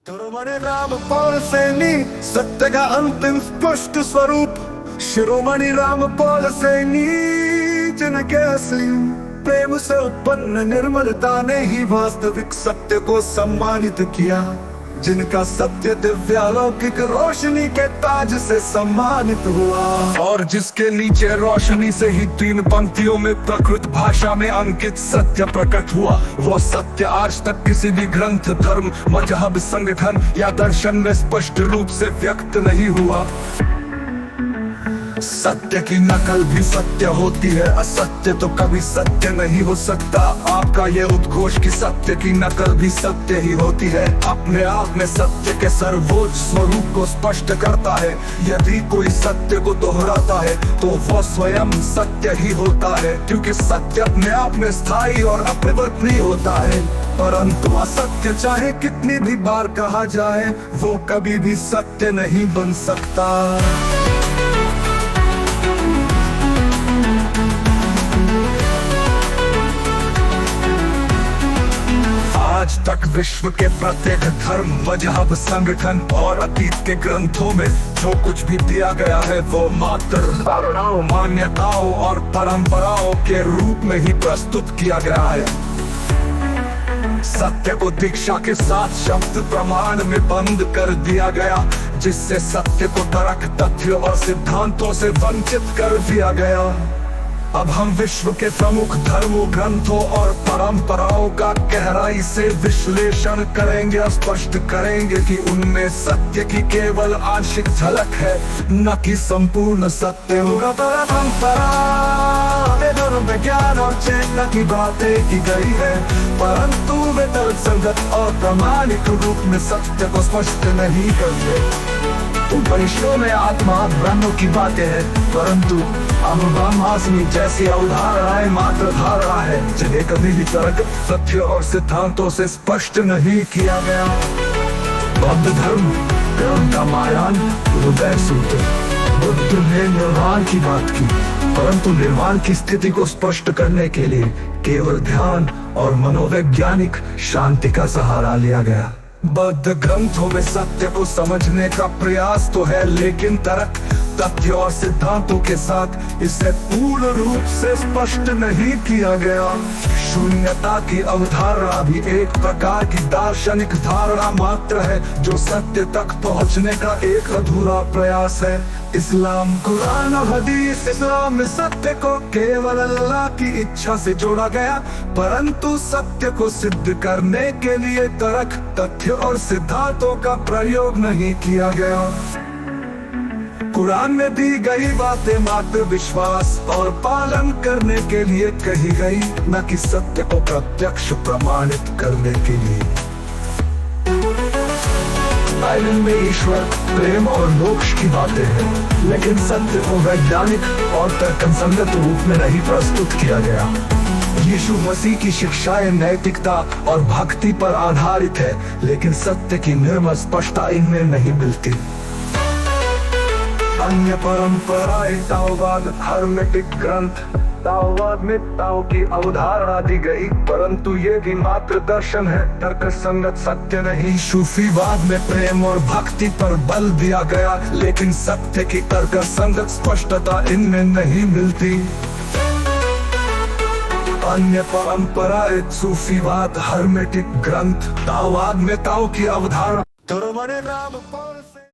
शिरोमणी राम पौल सैनी सत्य का अंतिम स्पष्ट स्वरूप। शिरोमणि राम पौल सैनी जिनके असली प्रेम से उत्पन्न निर्मलता ने ही वास्तविक सत्य को सम्मानित किया, जिनका सत्य दिव्यालौकिक रोशनी के ताज से सम्मानित हुआ, और जिसके नीचे रोशनी से ही 3 पंक्तियों में प्रकृत भाषा में अंकित सत्य प्रकट हुआ। वो सत्य आज तक किसी भी ग्रंथ, धर्म, मजहब, संगठन या दर्शन में स्पष्ट रूप से व्यक्त नहीं हुआ। सत्य की नकल भी सत्य होती है, असत्य तो कभी सत्य नहीं हो सकता। आपका ये उद्घोष कि सत्य की नकल भी सत्य ही होती है, अपने आप में सत्य के सर्वोच्च स्वरूप को स्पष्ट करता है। यदि कोई सत्य को दोहराता है तो वो स्वयं सत्य ही होता है, क्योंकि सत्य अपने आप में स्थायी और अपरिवर्तनीय होता है। परंतु असत्य चाहे कितनी भी बार कहा जाए, वो कभी भी सत्य नहीं बन सकता। आज तक विश्व के प्रत्येक धर्म, मजहब, संगठन और अतीत के ग्रंथों में जो कुछ भी दिया गया है वो मात्र धारणाओं, मान्यताओं और परंपराओं के रूप में ही प्रस्तुत किया गया है। सत्य को दीक्षा के साथ शब्द प्रमाण में बंद कर दिया गया, जिससे सत्य को तर्क, तथ्य और सिद्धांतों से वंचित कर दिया गया। अब हम विश्व के प्रमुख धर्मों, ग्रंथों और परंपराओं का गहराई से विश्लेषण करेंगे, स्पष्ट करेंगे कि उनमें सत्य की केवल आंशिक झलक है, न कि संपूर्ण सत्य। परंपरा धर्म, विज्ञान और चेतना की बातें की गई है, परंतु वे तर्कसंगत और प्रामाणिक रूप में सत्य को स्पष्ट नहीं करते। उपनिषदों में आत्मा, ब्रह्म की बातें हैं, परंतु ब्रह्मास्मि जैसी अवधारणाएं मात्र धारणा है, जिन्हें कभी भी तर्क, तथ्य और सिद्धांतों से स्पष्ट नहीं किया गया। बौद्ध धर्म ग्रंथ रामायण, हृदय सूत्र, बुद्ध ने निर्वाण की बात की, परंतु निर्वाण की स्थिति को स्पष्ट करने के लिए केवल ध्यान और मनोवैज्ञानिक शांति का सहारा लिया गया। बौद्ध ग्रंथों में सत्य को समझने का प्रयास तो है, लेकिन तर्क, तथ्य और सिद्धांतों के साथ इसे पूर्ण रूप से स्पष्ट नहीं किया गया। शून्यता की अवधारणा भी एक प्रकार की दार्शनिक धारणा मात्र है, जो सत्य तक पहुंचने का एक अधूरा प्रयास है। इस्लाम, कुरान और हदीस, इस्लाम में सत्य को केवल अल्लाह की इच्छा से जोड़ा गया, परंतु सत्य को सिद्ध करने के लिए तर्क, तथ्य और सिद्धांतों का प्रयोग नहीं किया गया। कुरान में दी गई बातें मात्र विश्वास और पालन करने के लिए कही गई, न कि सत्य को प्रत्यक्ष प्रमाणित करने के लिए। बाइबल में ईश्वर, प्रेम और मोक्ष की बातें हैं, लेकिन सत्य को वैज्ञानिक और तर्कसंगत रूप में नहीं प्रस्तुत किया गया। यीशु मसीह की शिक्षाएं नैतिकता और भक्ति पर आधारित है, लेकिन सत्य की निर्मल स्पष्टता इनमें नहीं मिलती। अन्य परंपराएं, ताओवाद, हर्मेटिक ग्रंथ, ताओवाद में ताओ की अवधारणा दी गई, परंतु ये भी मात्र दर्शन है, तर्कसंगत सत्य नहीं। सूफीवाद में प्रेम और भक्ति पर बल दिया गया, लेकिन सत्य की तर्कसंगत स्पष्टता इनमें नहीं मिलती। अन्य परंपराएं, सूफीवाद, हर्मेटिक ग्रंथ, ताओवाद में ताओ की अवधारणा।